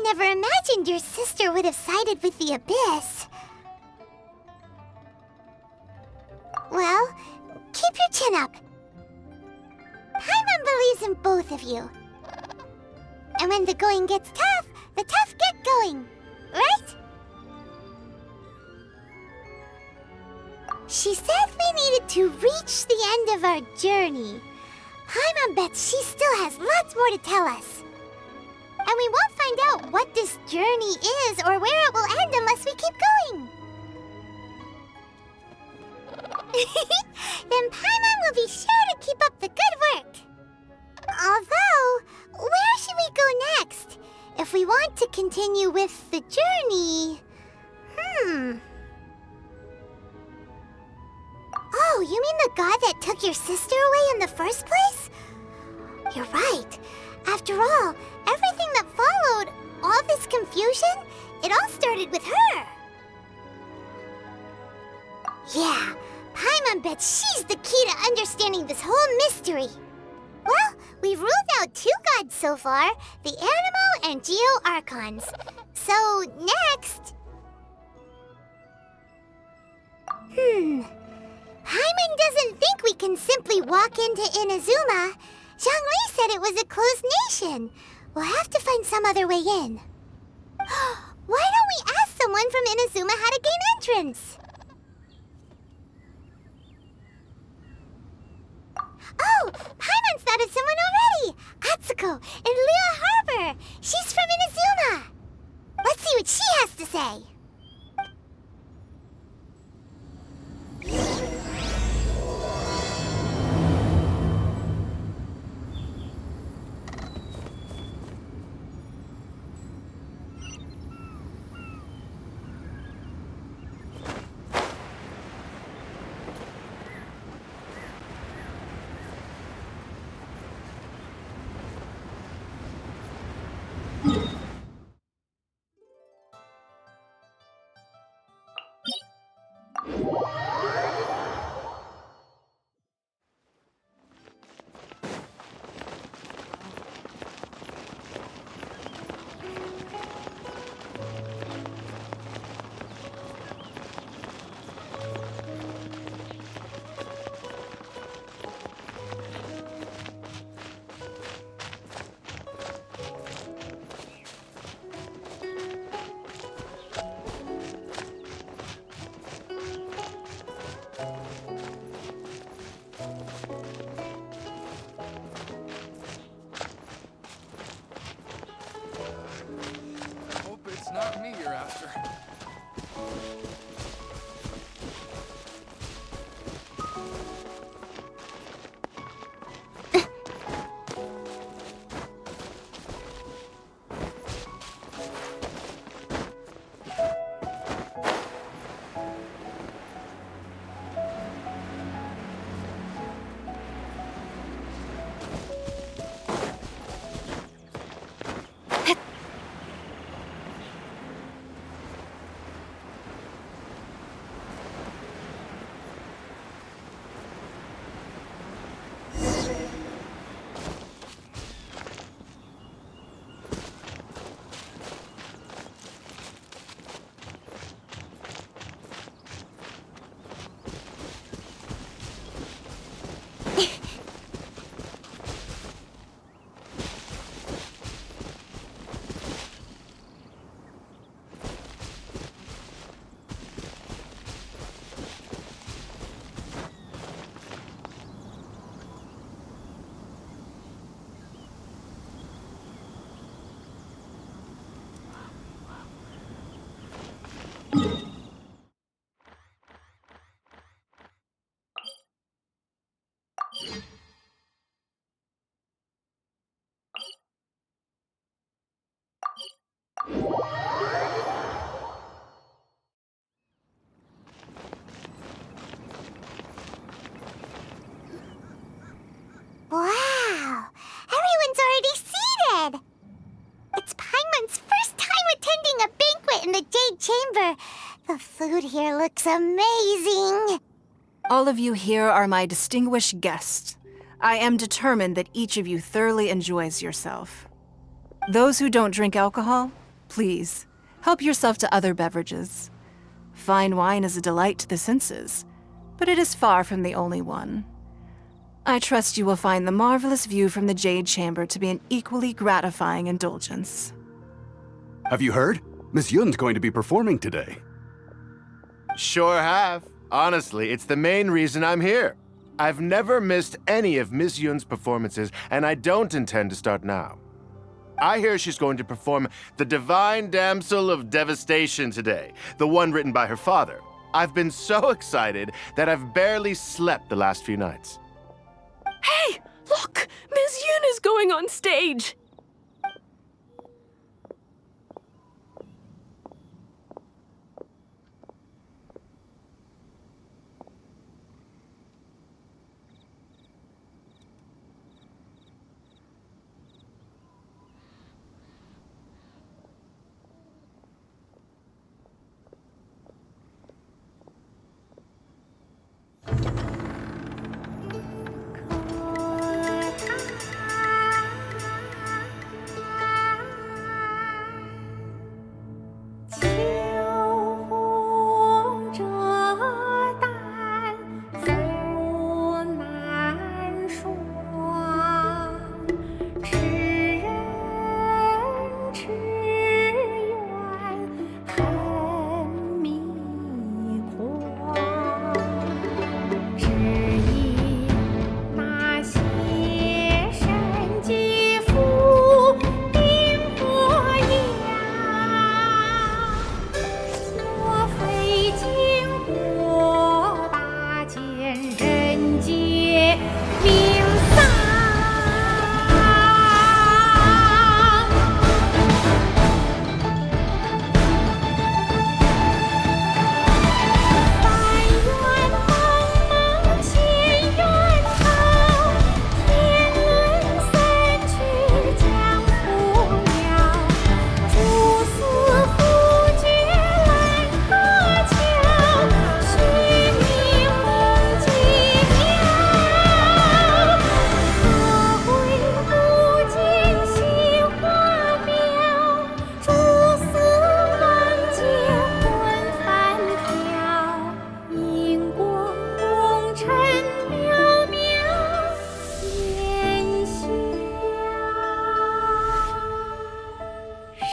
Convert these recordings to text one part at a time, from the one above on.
never imagined your sister would have sided with the Abyss. Well, keep your chin up. Paimon believes in both of you. And when the going gets tough, the tough get going, right? She said we needed to reach the end of our journey. Paimon bets she still has lots more to tell us. And we won't find out what this journey is or where it will end unless we keep going. Then Paimon will be sure to keep up the good work. Although, where should we go next? If we want to continue with the journey... Oh, you mean the god that took your sister away in the first place? You're right. After all, everything that followed, all this confusion, it all started with her. Yeah, Paimon bets she's the key to understanding this whole mystery. Well, we've ruled out 2 gods so far, the Animo and Geo Archons. So, next... Paimon doesn't think we can simply walk into Inazuma. Zhongli said it was a closed nation. We'll have to find some other way in. Why don't we ask someone from Inazuma how to gain entrance? Oh, Paimon's thought of someone already! Atsuko, in Liyue Harbor! She's from Inazuma! Let's see what she has to say! Not me you're after. Wow! Everyone's already seated! It's Paimon's first time attending a banquet in the Jade Chamber. The food here looks amazing! All of you here are my distinguished guests. I am determined that each of you thoroughly enjoys yourself. Those who don't drink alcohol, Please, help yourself to other beverages. Fine wine is a delight to the senses, but it is far from the only one. I trust you will find the marvelous view from the Jade Chamber to be an equally gratifying indulgence. Have you heard? Miss Yun's going to be performing today. Sure have. Honestly, it's the main reason I'm here. I've never missed any of Miss Yun's performances, and I don't intend to start now. I hear she's going to perform The Divine Damsel of Devastation today, the one written by her father. I've been so excited that I've barely slept the last few nights. Hey, look! Miss Yun is going on stage!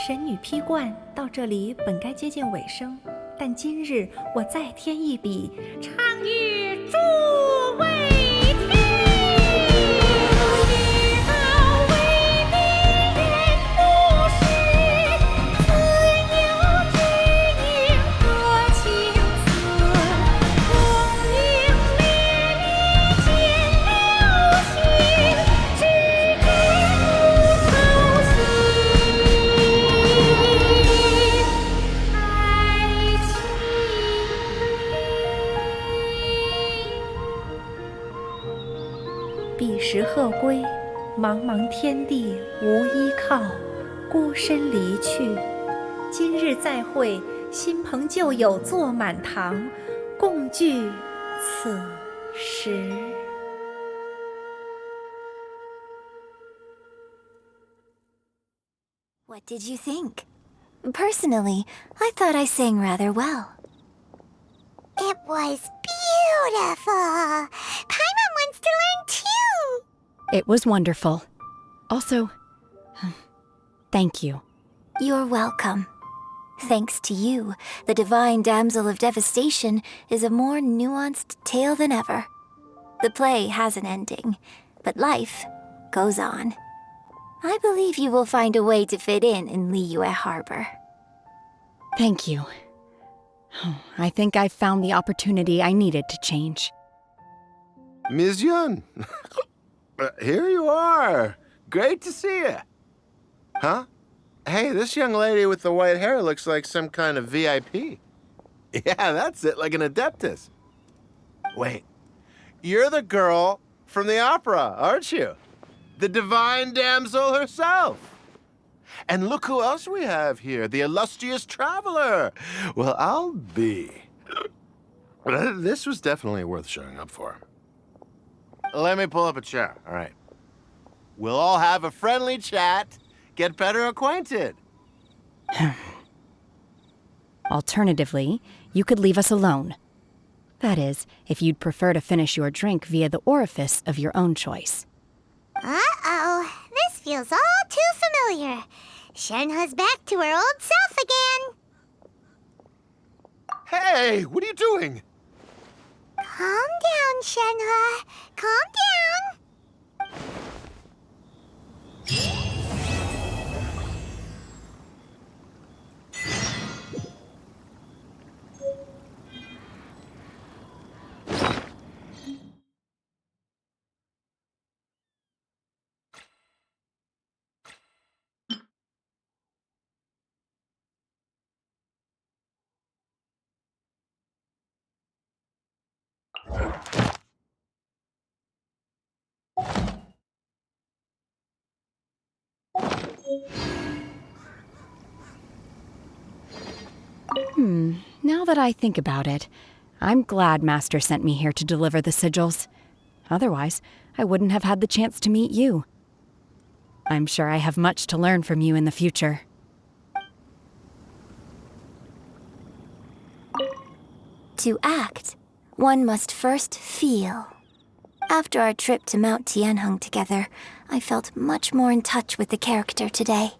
神女披冠到这里本该接近尾声，但今日我再添一笔，唱与诸位听。知道为敌人不是，自有知音和情字。功名烈烈见了心，只知不愁心。爱情。彼时鹤归，茫茫天地无依靠，孤身离去。今日再会，新朋旧友坐满堂，共聚此时。What did you think? Personally, I thought I sang rather well. It was beautiful! Paimon wants to learn too! It was wonderful. Also, thank you. You're welcome. Thanks to you, the Divine Damsel of Devastation is a more nuanced tale than ever. The play has an ending, but life goes on. I believe you will find a way to fit in Liyue Harbor. Thank you. I think I've found the opportunity I needed to change. Ms. Yun, here you are. Great to see you. Huh? Hey, this young lady with the white hair looks like some kind of VIP. Yeah, that's it, like an adeptus. Wait, you're the girl from the opera, aren't you? The Divine Damsel herself. And look who else we have here, the illustrious traveler. Well, I'll be. This was definitely worth showing up for. Let me pull up a chair, all right. We'll all have a friendly chat, get better acquainted. Alternatively, you could leave us alone. That is, if you'd prefer to finish your drink via the orifice of your own choice. Uh-oh, this feels all too familiar. Shenhe's back to her old self again. Hey, what are you doing? Calm down, Shenhe. Calm down. Now that I think about it, I'm glad Master sent me here to deliver the sigils. Otherwise, I wouldn't have had the chance to meet you. I'm sure I have much to learn from you in the future. To act, one must first feel. After our trip to Mount Tianheng together, I felt much more in touch with the character today.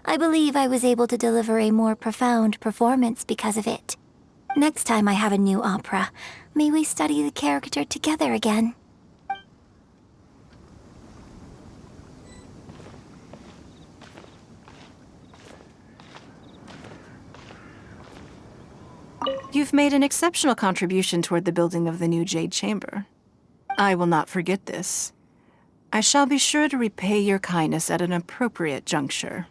I believe I was able to deliver a more profound performance because of it. Next time I have a new opera, may we study the character together again. You've made an exceptional contribution toward the building of the new Jade Chamber. I will not forget this. I shall be sure to repay your kindness at an appropriate juncture.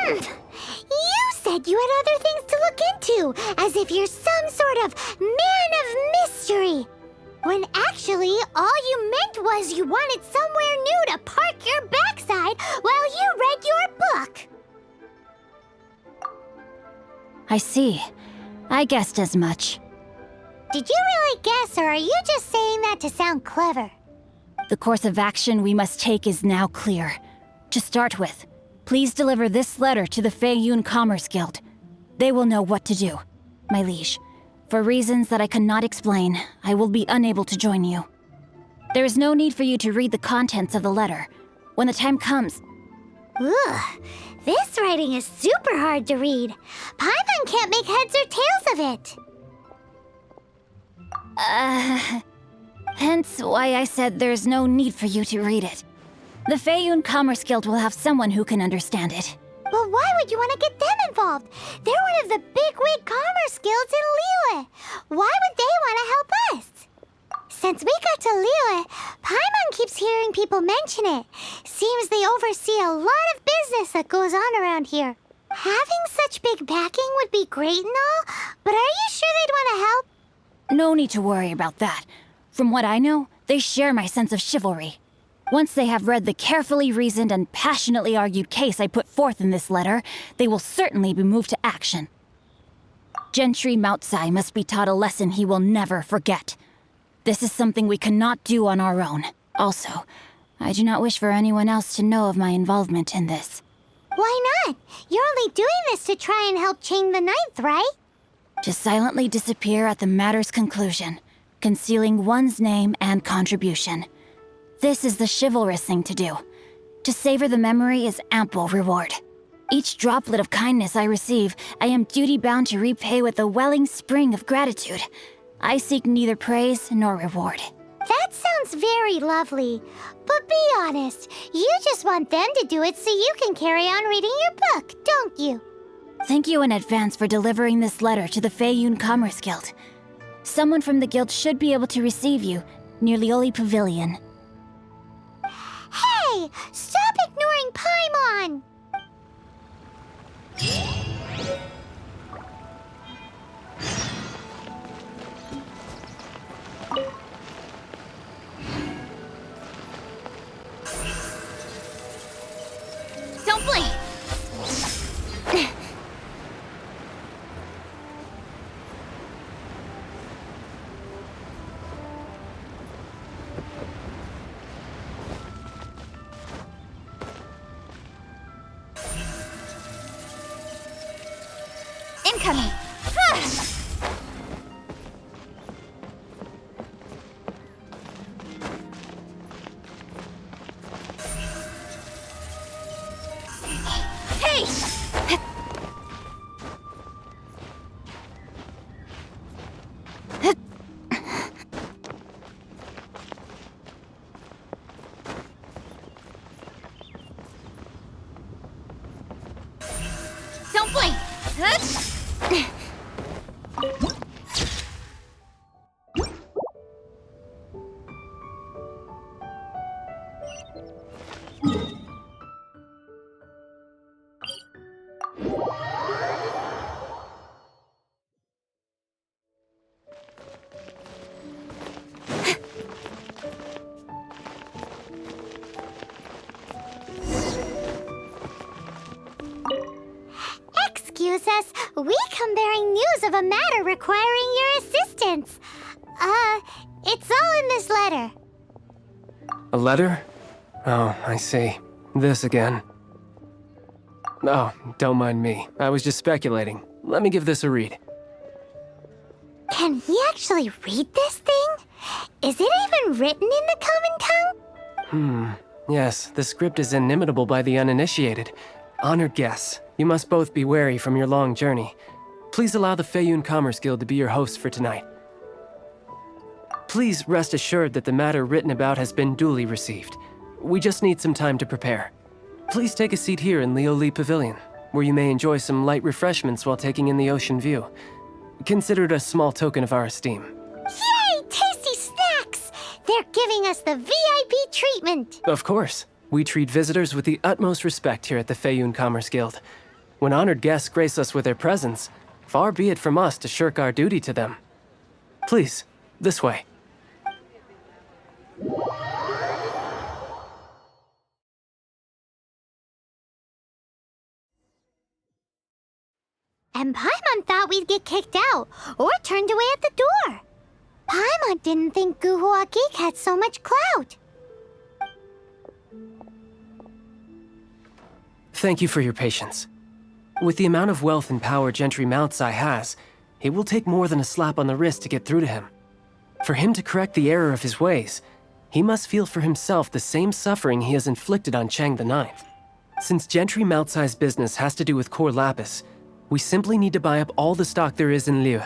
You said you had other things to look into, as if you're some sort of man of mystery. When actually, all you meant was you wanted somewhere new to park your backside while you read your book. I see. I guessed as much. Did you really guess, or are you just saying that to sound clever? The course of action we must take is now clear. To start with, please deliver this letter to the Feiyun Commerce Guild. They will know what to do. My liege, for reasons that I cannot explain, I will be unable to join you. There is no need for you to read the contents of the letter. When the time comes... Ugh, this writing is super hard to read. Paimon can't make heads or tails of it. Hence why I said there's no need for you to read it. The Feiyun Commerce Guild will have someone who can understand it. But why would you want to get them involved? They're one of the bigwig commerce guilds in Liyue. Why would they want to help us? Since we got to Liyue, Paimon keeps hearing people mention it. Seems they oversee a lot of business that goes on around here. Having such big backing would be great and all, but are you sure they'd want to help? No need to worry about that. From what I know, they share my sense of chivalry. Once they have read the carefully reasoned and passionately argued case I put forth in this letter, they will certainly be moved to action. Gentry Moutsai must be taught a lesson he will never forget. This is something we cannot do on our own. Also, I do not wish for anyone else to know of my involvement in this. Why not? You're only doing this to try and help Chang the Ninth, right? To silently disappear at the matter's conclusion, concealing one's name and contribution. This is the chivalrous thing to do. To savor the memory is ample reward. Each droplet of kindness I receive, I am duty-bound to repay with a welling spring of gratitude. I seek neither praise nor reward. That sounds very lovely. But be honest, you just want them to do it so you can carry on reading your book, don't you? Thank you in advance for delivering this letter to the Feiyun Commerce Guild. Someone from the guild should be able to receive you near Lioli Pavilion. Hey! Stop ignoring Paimon! Don't blink! Incoming! Hey! Don't blink! Excuse us, we come bearing news of a matter requiring your assistance. It's all in this letter. A letter? Oh, I see. This again. Oh, don't mind me. I was just speculating. Let me give this a read. Can we actually read this thing? Is it even written in the common tongue? Yes, the script is inimitable by the uninitiated. Honored guests, you must both be wary from your long journey. Please allow the Feiyun Commerce Guild to be your host for tonight. Please rest assured that the matter written about has been duly received. We just need some time to prepare. Please take a seat here in Lioli Pavilion, where you may enjoy some light refreshments while taking in the ocean view. Consider it a small token of our esteem. Yay! Tasty snacks! They're giving us the VIP treatment. Of course. We treat visitors with the utmost respect here at the Feiyun Commerce Guild. When honored guests grace us with their presence, far be it from us to shirk our duty to them. Please, this way. And Paimon thought we'd get kicked out, or turned away at the door. Paimon didn't think Guhua Geek had so much clout. Thank you for your patience. With the amount of wealth and power Gentry Moutsai has, it will take more than a slap on the wrist to get through to him. For him to correct the error of his ways, he must feel for himself the same suffering he has inflicted on Chang the Ninth. Since Gentry Moutsai's business has to do with core lapis, we simply need to buy up all the stock there is in Liu.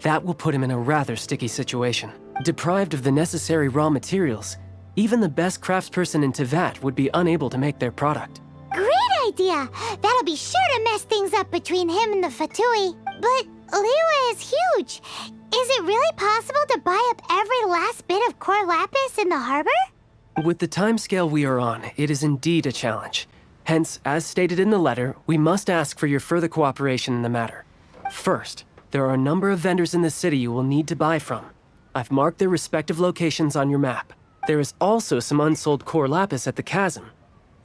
That will put him in a rather sticky situation. Deprived of the necessary raw materials, even the best craftsperson in Tevat would be unable to make their product. Great idea! That'll be sure to mess things up between him and the Fatui. But Liyue is huge. Is it really possible to buy up every last bit of core lapis in the harbor? With the timescale we are on, it is indeed a challenge. Hence, as stated in the letter, we must ask for your further cooperation in the matter. First, there are a number of vendors in the city you will need to buy from. I've marked their respective locations on your map. There is also some unsold core lapis at the chasm.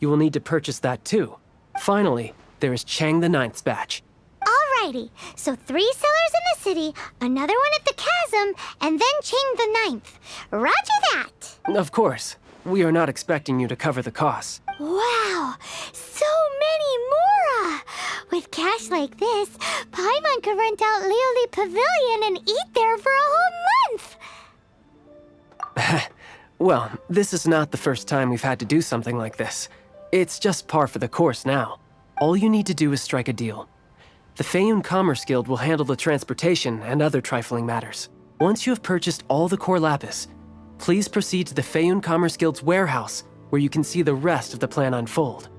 You will need to purchase that too. Finally, there is Chang the Ninth's batch. Alrighty, so 3 sellers in the city, another one at the chasm, and then Chang the Ninth. Roger that! Of course, we are not expecting you to cover the costs. Wow, so many more! With cash like this, Paimon could rent out Leoli Pavilion and eat there for a whole month! Well, this is not the first time we've had to do something like this. It's just par for the course now. All you need to do is strike a deal. The Feiyun Commerce Guild will handle the transportation and other trifling matters. Once you have purchased all the core lapis, please proceed to the Feiyun Commerce Guild's warehouse, where you can see the rest of the plan unfold.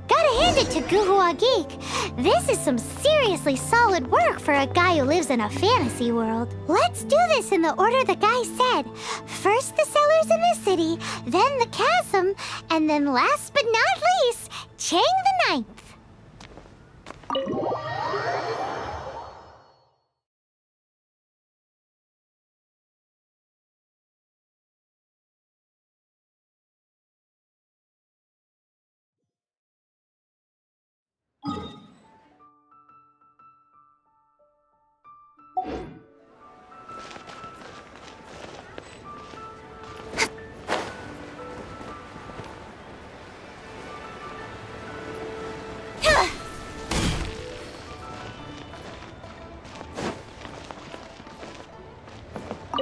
Gotta hand it to Guhua Geek. This is some seriously solid work for a guy who lives in a fantasy world. Let's do this in the order the guy said. First the sellers in the city, then the chasm, and then last but not least, Chang the Ninth.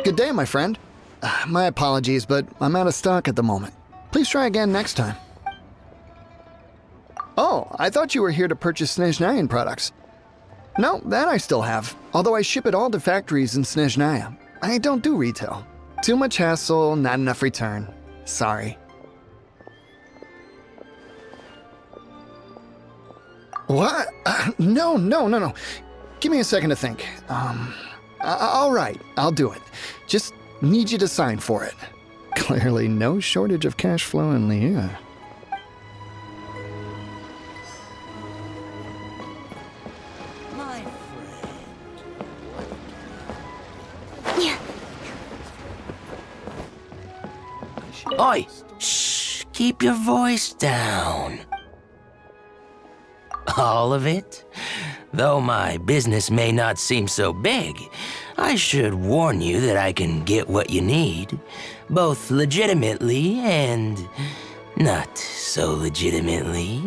Good day, my friend. My apologies, but I'm out of stock at the moment. Please try again next time. Oh, I thought you were here to purchase Snezhnayan products. No, that I still have, although I ship it all to factories in Snezhnaya. I don't do retail. Too much hassle, not enough return. Sorry. What? No. Give me a second to think. All right, I'll do it. Just need you to sign for it. Clearly no shortage of cash flow in Liyue. My friend. Oi! Shh! Keep your voice down. All of it? Though my business may not seem so big, I should warn you that I can get what you need, both legitimately and not so legitimately.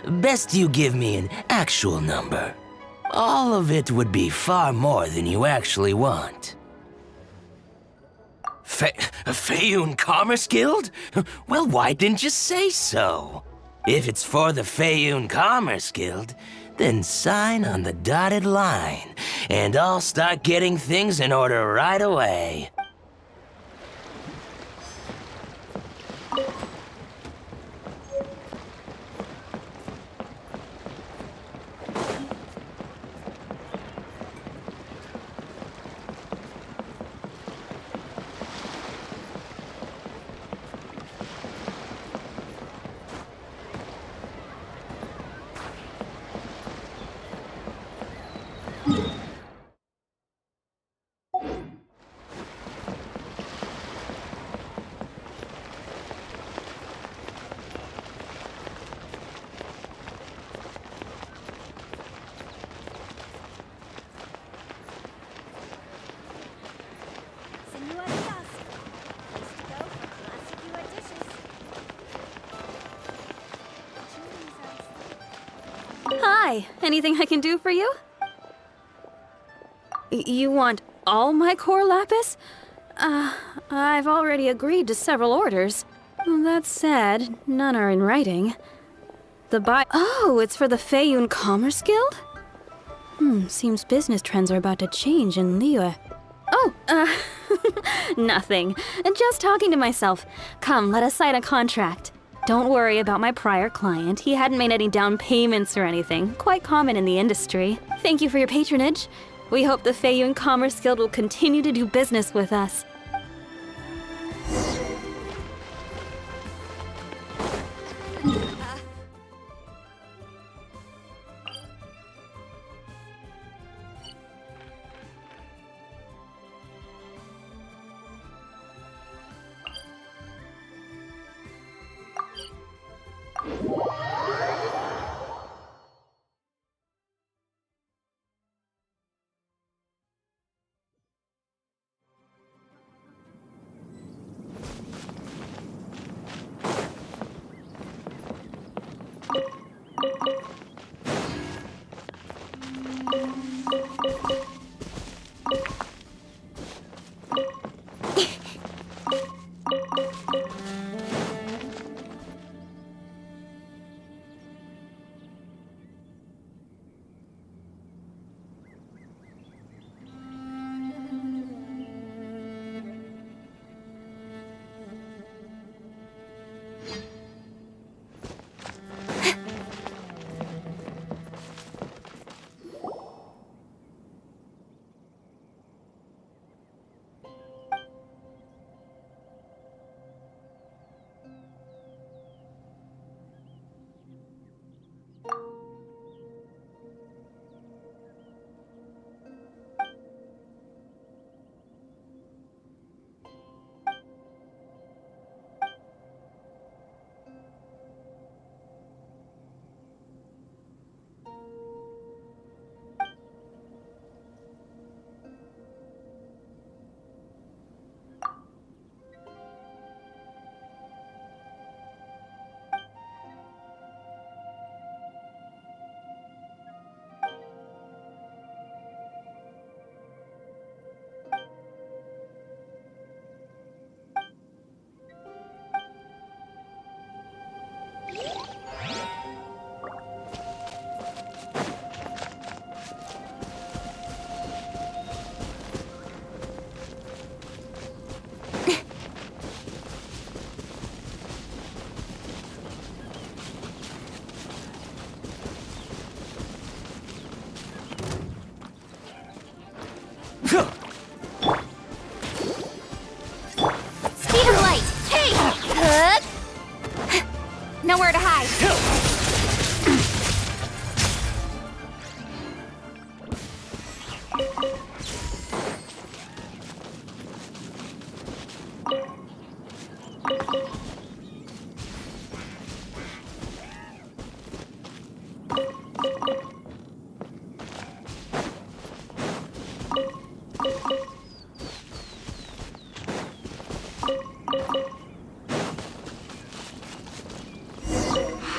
Best you give me an actual number. All of it would be far more than you actually want. Feiyun Commerce Guild? Well, why didn't you say so? If it's for the Feiyun Commerce Guild, then sign on the dotted line, and I'll start getting things in order right away. Hi, anything I can do for you? You want all my core lapis? I've already agreed to several orders. That said, none are in writing. Oh, it's for the Feiyun Commerce Guild? Seems business trends are about to change in Liyue. Oh, nothing. Just talking to myself. Come, let us sign a contract. Don't worry about my prior client. He hadn't made any down payments or anything. Quite common in the industry. Thank you for your patronage. We hope the Feiyun Commerce Guild will continue to do business with us. nowhere to hide.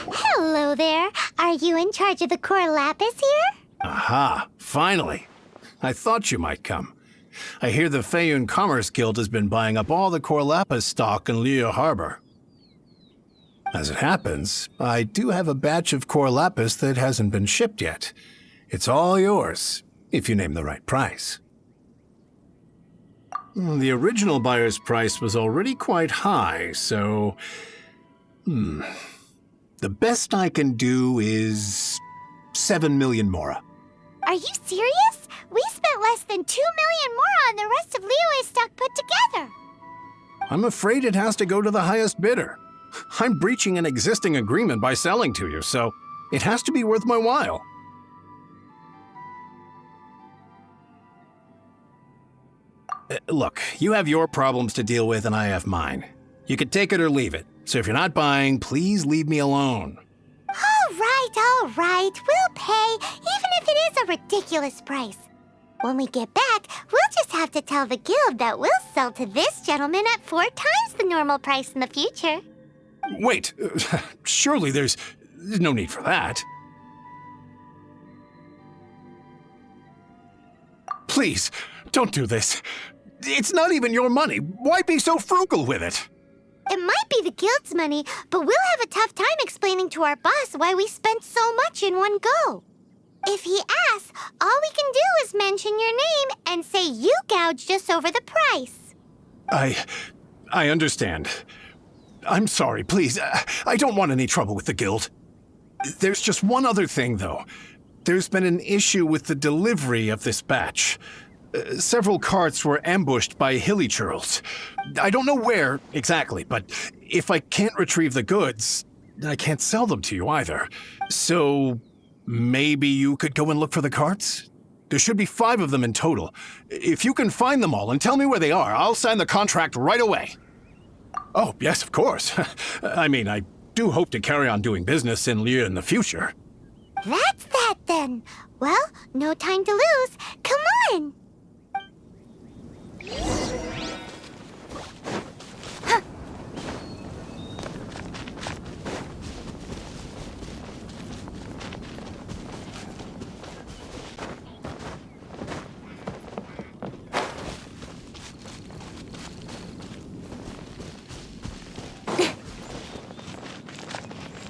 Hello there. Are you in charge of the core lapis here? Aha, finally. I thought you might come. I hear the Feiyun Commerce Guild has been buying up all the core lapis stock in Liu Harbor. As it happens, I do have a batch of core lapis that hasn't been shipped yet. It's all yours, if you name the right price. The original buyer's price was already quite high, so... The best I can do is 7 million mora. Are you serious? We spent less than 2 million more on the rest of Liyue's stock put together. I'm afraid it has to go to the highest bidder. I'm breaching an existing agreement by selling to you, so it has to be worth my while. Look, you have your problems to deal with and I have mine. You can take it or leave it. So if you're not buying, please leave me alone. All right. We'll pay, even if it is a ridiculous price. When we get back, we'll just have to tell the guild that we'll sell to this gentleman at 4 times the normal price in the future. Wait, surely there's no need for that. Please, don't do this. It's not even your money. Why be so frugal with it? It might be the guild's money, but we'll have a tough time explaining to our boss why we spent so much in one go. If he asks, all we can do is mention your name and say you gouged us over the price. I understand. I'm sorry, please. I don't want any trouble with the guild. There's just one other thing, though. There's been an issue with the delivery of this batch. Several carts were ambushed by hilly churls. I don't know where exactly, but if I can't retrieve the goods, I can't sell them to you either. So maybe you could go and look for the carts? There should be 5 of them in total. If you can find them all and tell me where they are, I'll sign the contract right away. Oh, yes, of course. I mean, I do hope to carry on doing business in Liu in the future. That's that then. Well, no time to lose. Come on!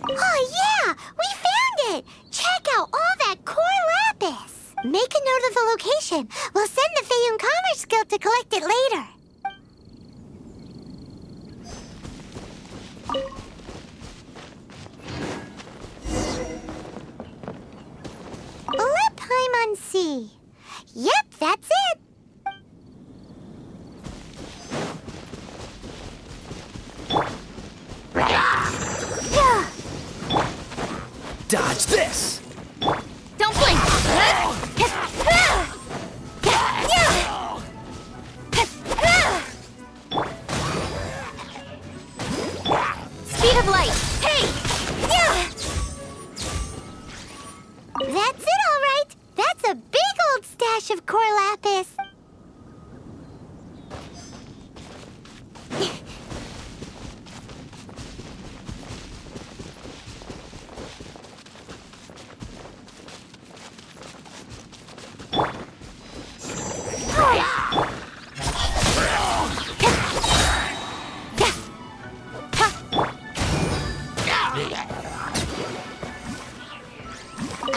Oh yeah! We found it! Check out all that core lapis! Make a note of the location. We'll send the Feiyun Commerce Guild to collect it later. Lipheim Sea. Yep, that's it. Dodge this! Don't blink! Speed of light! Hey! That's it, all right. That's a big old stash of core lapis.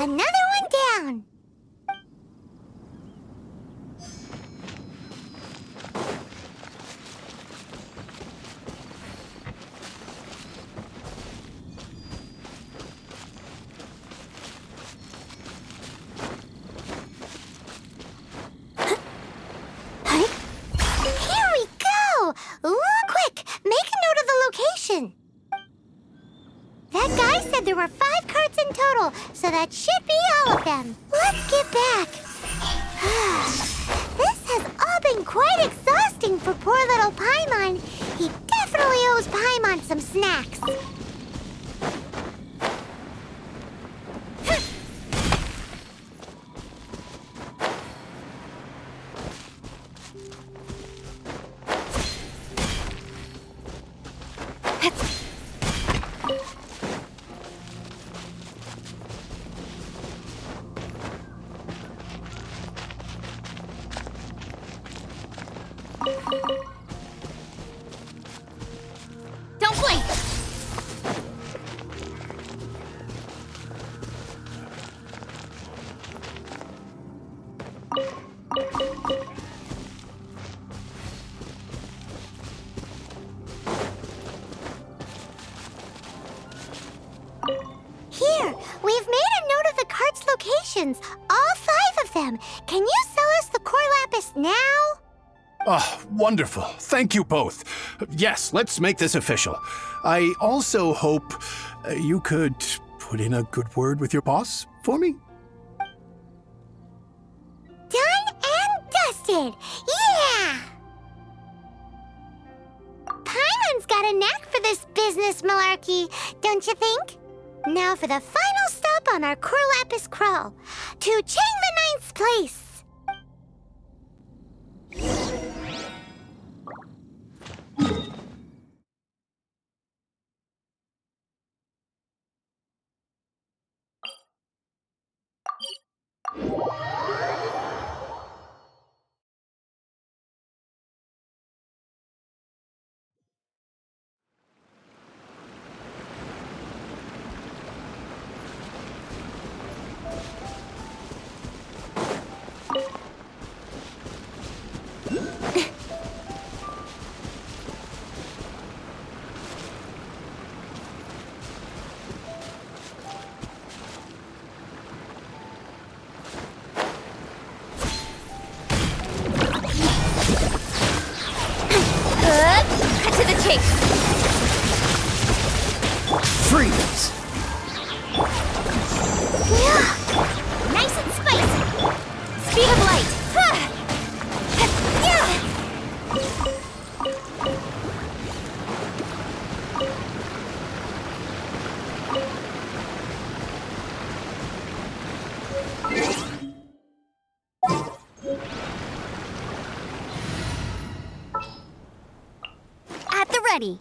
Another one down. Here we go! Quick, make a note of the location. That said there were 5 carts in total, so that should be all of them. Let's get back. This has all been quite exhausting for poor little Paimon. He definitely owes Paimon some snacks. Don't blink! Here, we've made a note of the cart's locations, all 5 of them. Can you sell us the core lapis now? Oh, wonderful. Thank you both. Yes, let's make this official. I also hope you could put in a good word with your boss for me. Done and dusted! Yeah! Paimon's got a knack for this business malarkey, don't you think? Now for the final stop on our core lapis crawl, to Chang the Ninth's place. Cut to the chase! Freeze! Nice and spicy! Speed of light! At the ready.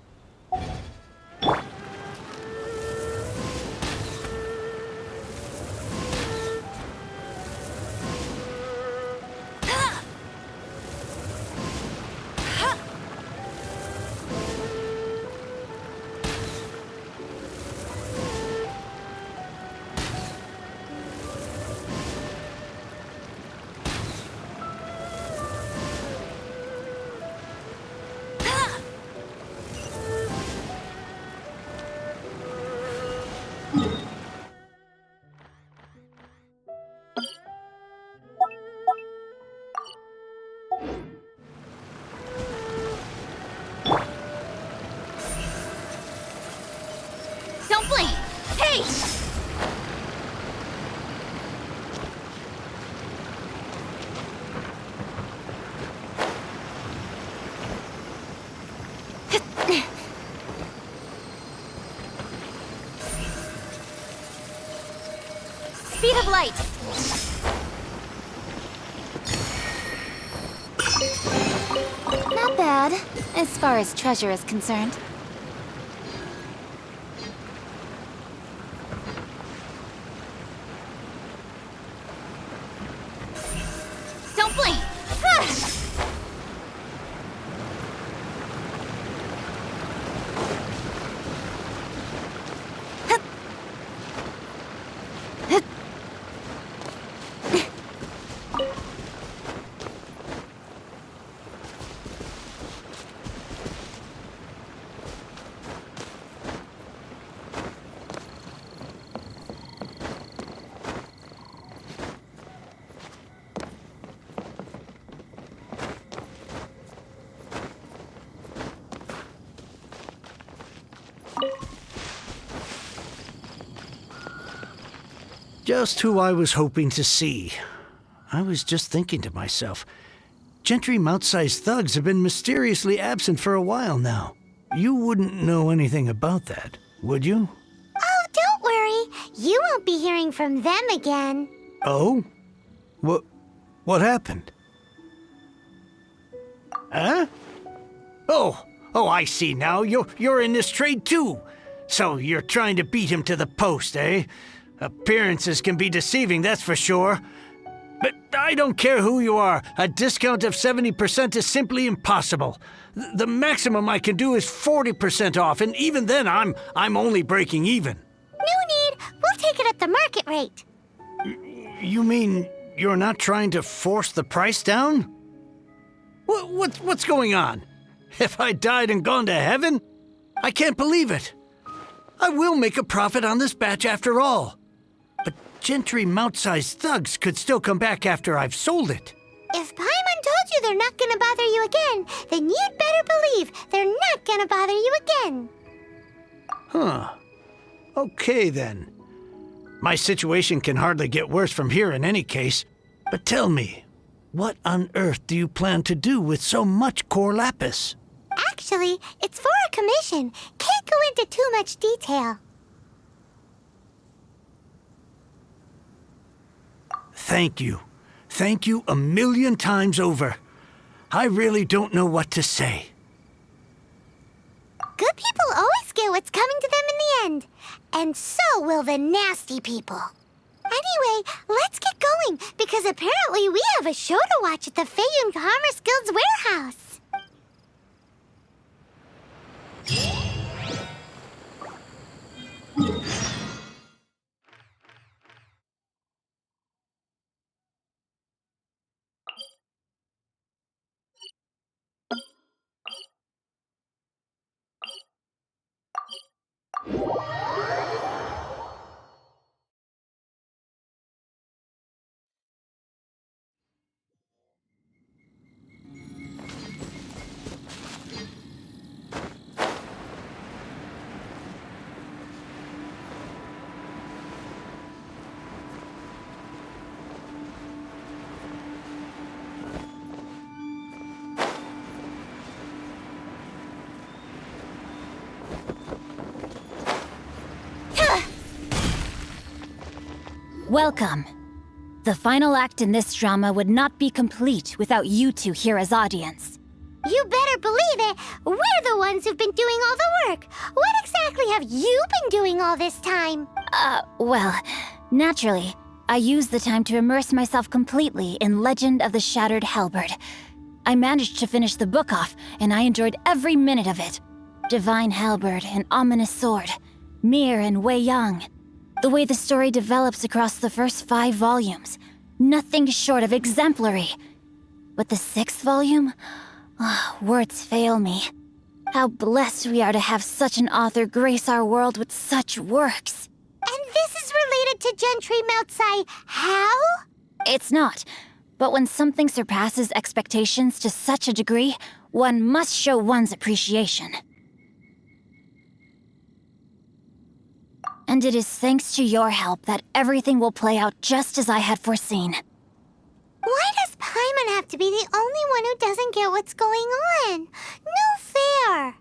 Don't blink! Hey! Speed of light! Not bad, as far as treasure is concerned. Don't blink! Just who I was hoping to see. I was just thinking to myself, Gentry mouth-sized thugs have been mysteriously absent for a while now. You wouldn't know anything about that, would you? Oh, don't worry. You won't be hearing from them again. Oh? What happened? Huh? Oh, I see now. You're in this trade too. So you're trying to beat him to the post, eh? Appearances can be deceiving, that's for sure. But I don't care who you are. A discount of 70% is simply impossible. The maximum I can do is 40% off, and even then I'm only breaking even. No need. We'll take it at the market rate. You mean you're not trying to force the price down? What's going on? Have I died and gone to heaven? I can't believe it. I will make a profit on this batch after all. But Gentry mouth-sized thugs could still come back after I've sold it. If Paimon told you they're not gonna bother you again, then you'd better believe they're not gonna bother you again. Huh. Okay then. My situation can hardly get worse from here in any case. But tell me, what on earth do you plan to do with so much core lapis? Actually, it's for a commission. Can't go into too much detail. Thank you. Thank you a million times over. I really don't know what to say. Good people always get what's coming to them in the end. And so will the nasty people. Anyway, let's get going, because apparently we have a show to watch at the Feiyun Commerce Guild's warehouse. Welcome. The final act in this drama would not be complete without you two here as audience. You better believe it. We're the ones who've been doing all the work. What exactly have you been doing all this time? Well, naturally, I used the time to immerse myself completely in Legend of the Shattered Halberd. I managed to finish the book off, and I enjoyed every minute of it. Divine Halberd, an ominous sword. Mir and Wei Yang. The way the story develops across the first 5 volumes. Nothing short of exemplary. But the 6th volume? Words fail me. How blessed we are to have such an author grace our world with such works. And this is related to Gentry Moutsai how? It's not. But when something surpasses expectations to such a degree, one must show one's appreciation. And it is thanks to your help that everything will play out just as I had foreseen. Why does Paimon have to be the only one who doesn't get what's going on? No fair.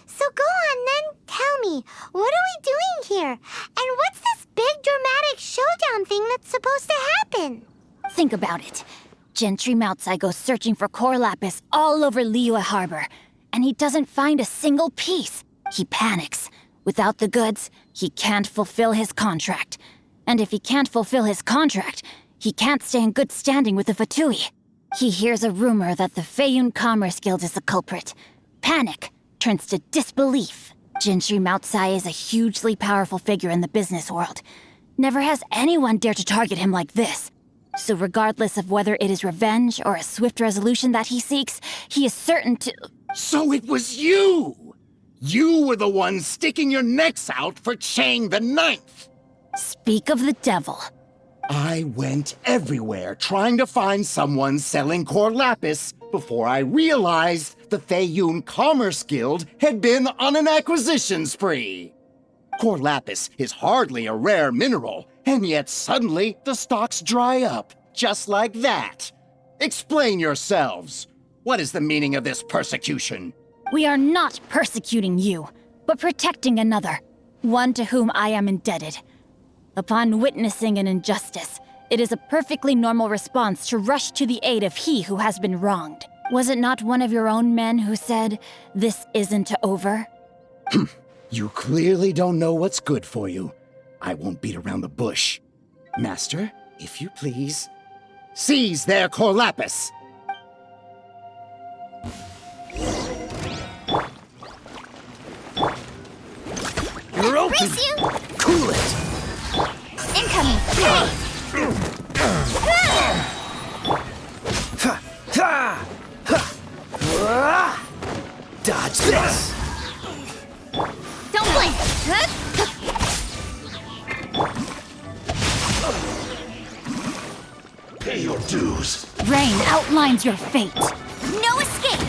So go on then, tell me, what are we doing here? And what's this big dramatic showdown thing that's supposed to happen? Think about it. Gentry Moutsai goes searching for core lapis all over Liyue Harbor, and he doesn't find a single piece. He panics. Without the goods, he can't fulfill his contract. And if he can't fulfill his contract, he can't stay in good standing with the Fatui. He hears a rumor that the Feiyun Commerce Guild is the culprit. Panic turns to disbelief. Gentry Moutsai is a hugely powerful figure in the business world. Never has anyone dared to target him like this. So regardless of whether it is revenge or a swift resolution that he seeks, he is certain to— So it was you! You were the one sticking your necks out for Chang the Ninth. Speak of the devil. I went everywhere trying to find someone selling core lapis before I realized the Feiyun Commerce Guild had been on an acquisition spree. Core lapis is hardly a rare mineral, and yet suddenly the stocks dry up, just like that. Explain yourselves. What is the meaning of this persecution? We are not persecuting you, but protecting another, one to whom I am indebted. Upon witnessing an injustice, it is a perfectly normal response to rush to the aid of he who has been wronged. Was it not one of your own men who said, "This isn't over"? You clearly don't know what's good for you. I won't beat around the bush. Master, if you please, seize their Corlapis! You're open! Brace you! Cool it! Incoming! Dodge this! Don't blink! Pay your dues. Rain outlines your fate. No escape!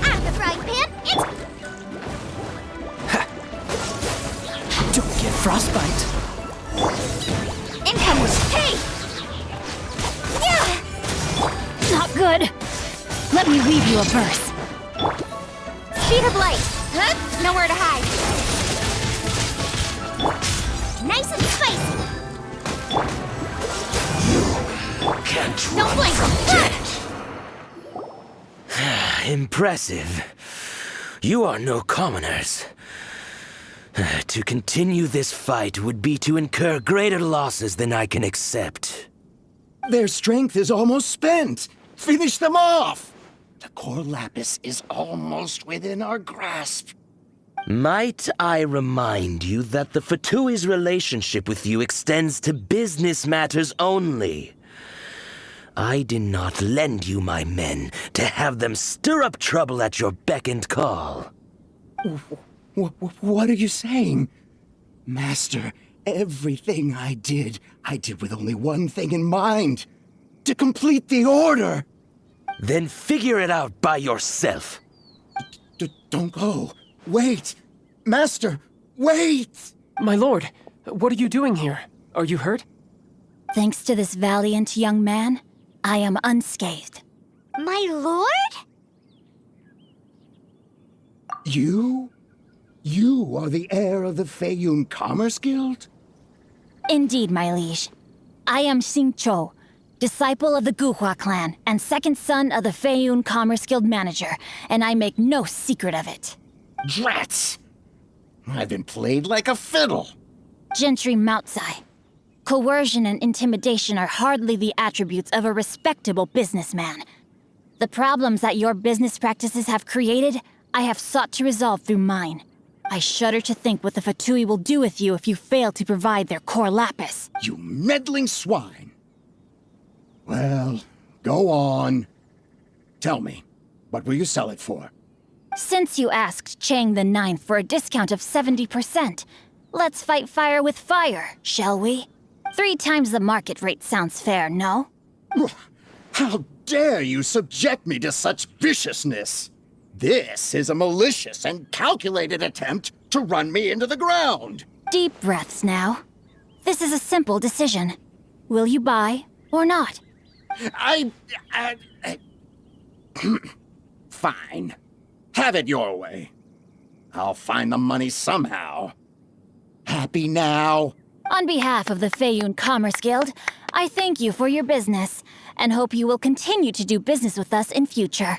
I'm the frying pan. It's Don't get frostbite. incoming! Hey! Yeah! Not good. Let me weave you a verse. Speed of light. Huh? Nowhere to hide. Nice and spicy. Can't Don't blink. Impressive. You are no commoners. To continue this fight would be to incur greater losses than I can accept. Their strength is almost spent. Finish them off! The Corlapis is almost within our grasp. Might I remind you that the Fatui's relationship with you extends to business matters only? I did not lend you my men to have them stir up trouble at your beck and call. What are you saying? Master, everything I did with only one thing in mind. To complete the order. Then figure it out by yourself. Don't go. Wait. Master, wait! My lord, what are you doing here? Are you hurt? Thanks to this valiant young man, I am unscathed. My lord? You? You are the heir of the Feiyun Commerce Guild? Indeed, my liege. I am Xing Chou, disciple of the Guhua clan and second son of the Feiyun Commerce Guild manager, and I make no secret of it. Drats! I've been played like a fiddle. Gentry Moutsai. Coercion and intimidation are hardly the attributes of a respectable businessman. The problems that your business practices have created, I have sought to resolve through mine. I shudder to think what the Fatui will do with you if you fail to provide their Corlapis. You meddling swine. Well, go on. Tell me, what will you sell it for? Since you asked Chang the Ninth for a discount of 70%, let's fight fire with fire, shall we? 3 times the market rate sounds fair, no? How dare you subject me to such viciousness? This is a malicious and calculated attempt to run me into the ground. Deep breaths now. This is a simple decision. Will you buy or not? Fine. Have it your way. I'll find the money somehow. Happy now? On behalf of the Feiyun Commerce Guild, I thank you for your business and hope you will continue to do business with us in future.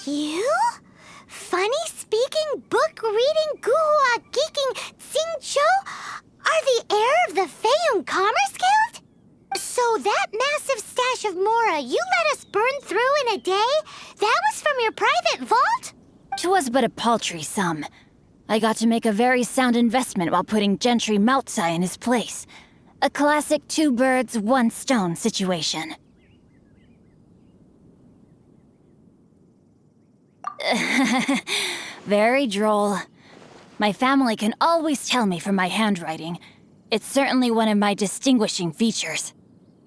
You? Funny-speaking, book-reading, guhua geeking Xing Chou are the heir of the Feiyun Commerce Guild? So that massive stash of Mora you let us burn through in a day, that was from your private vault? 'Twas but a paltry sum. I got to make a very sound investment while putting Gentry Moutsai in his place. A classic 2 birds, 1 stone situation. Very droll. My family can always tell me from my handwriting. It's certainly one of my distinguishing features.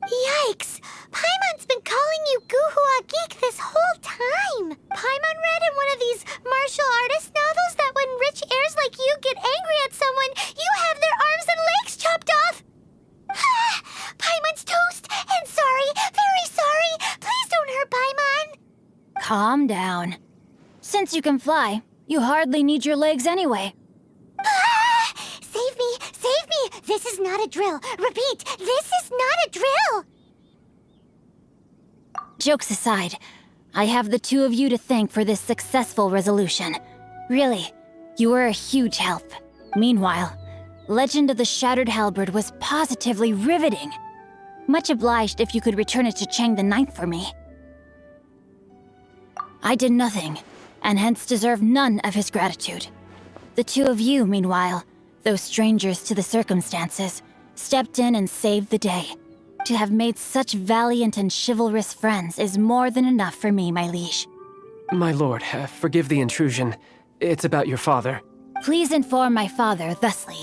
Yikes! Paimon's been calling you Guhua Geek this whole time! Paimon read in one of these martial artist novels that when rich heirs like you get angry at someone, you have their down. Since you can fly, you hardly need your legs anyway. Ah! Save me! Save me! This is not a drill. Repeat, this is not a drill! Jokes aside, I have the two of you to thank for this successful resolution. Really, you were a huge help. Meanwhile, Legend of the Shattered Halberd was positively riveting. Much obliged if you could return it to Chang the Ninth for me. I did nothing, and hence deserve none of his gratitude. The two of you, meanwhile, though strangers to the circumstances, stepped in and saved the day. To have made such valiant and chivalrous friends is more than enough for me, my liege. My lord, forgive the intrusion. It's about your father. Please inform my father thusly.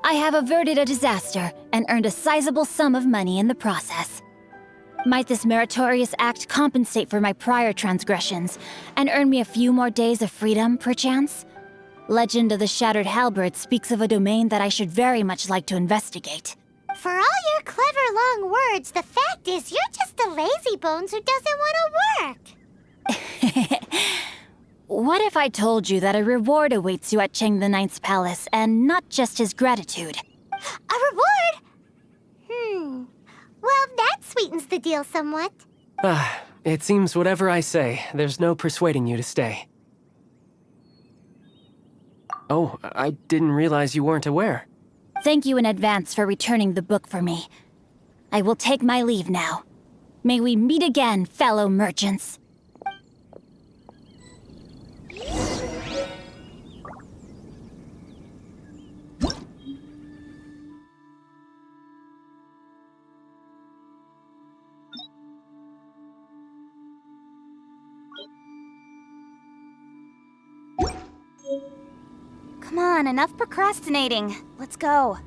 I have averted a disaster and earned a sizable sum of money in the process. Might this meritorious act compensate for my prior transgressions and earn me a few more days of freedom, perchance? Legend of the Shattered Halberd speaks of a domain that I should very much like to investigate. For all your clever long words, the fact is you're just a lazy bones who doesn't want to work. What if I told you that a reward awaits you at Chang the Ninth's palace, and not just his gratitude? A reward? Well, that sweetens the deal somewhat. It seems whatever I say, there's no persuading you to stay. Oh, I didn't realize you weren't aware. Thank you in advance for returning the book for me. I will take my leave now. May we meet again, fellow merchants. Come on, enough procrastinating. Let's go.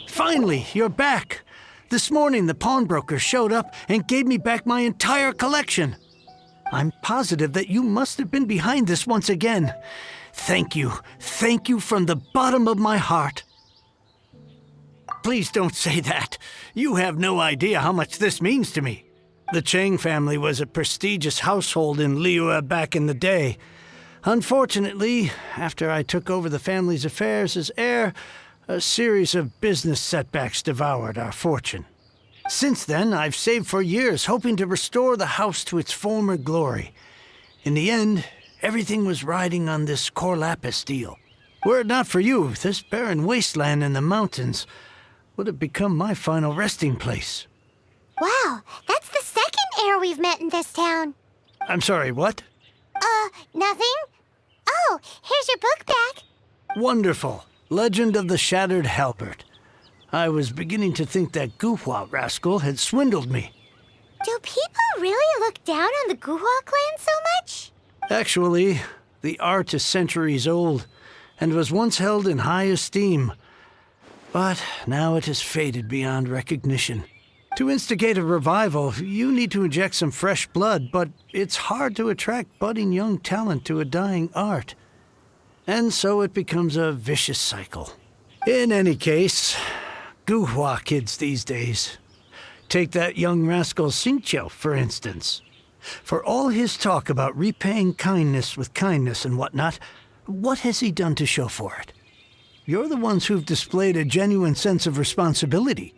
Finally, you're back. This morning, the pawnbroker showed up and gave me back my entire collection. I'm positive that you must have been behind this once again. Thank you. Thank you from the bottom of my heart. Please don't say that. You have no idea how much this means to me. The Chang family was a prestigious household in Liyue back in the day. Unfortunately, after I took over the family's affairs as heir, a series of business setbacks devoured our fortune. Since then, I've saved for years, hoping to restore the house to its former glory. In the end, everything was riding on this Corlapis deal. Were it not for you, this barren wasteland in the mountains would have become my final resting place. Wow, that's the second heir we've met in this town. I'm sorry, what? Nothing? Oh, here's your book back. Wonderful. Legend of the Shattered Halberd. I was beginning to think that Guhua rascal had swindled me. Do people really look down on the Guhua clan so much? Actually, the art is centuries old and was once held in high esteem. But now it has faded beyond recognition. To instigate a revival, you need to inject some fresh blood, but it's hard to attract budding young talent to a dying art. And so it becomes a vicious cycle. In any case, Guhua kids these days. Take that young rascal Xingqiu, for instance. For all his talk about repaying kindness with kindness and whatnot, what has he done to show for it? You're the ones who've displayed a genuine sense of responsibility.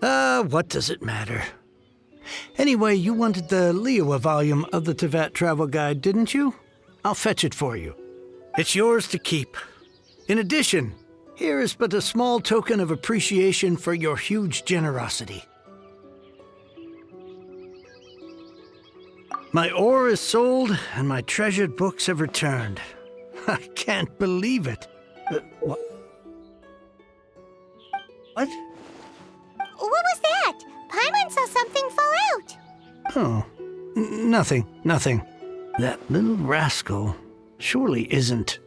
What does it matter? Anyway, you wanted the Liyue volume of the Tevat Travel Guide, didn't you? I'll fetch it for you. It's yours to keep. In addition, here is but a small token of appreciation for your huge generosity. My ore is sold, and my treasured books have returned. I can't believe it. What? What? What was that? Paimon saw something fall out. Oh, nothing. That little rascal surely isn't.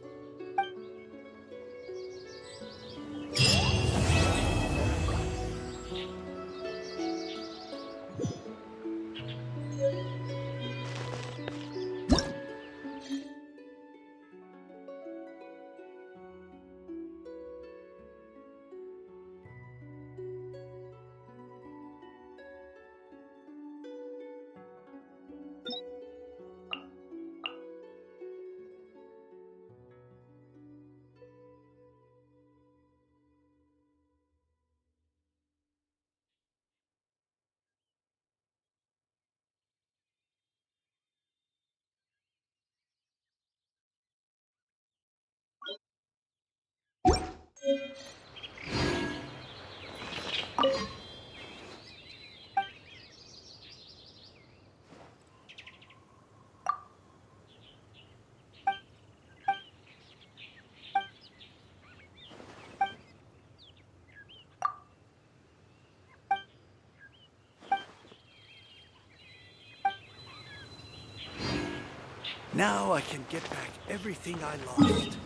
Now I can get back everything I lost.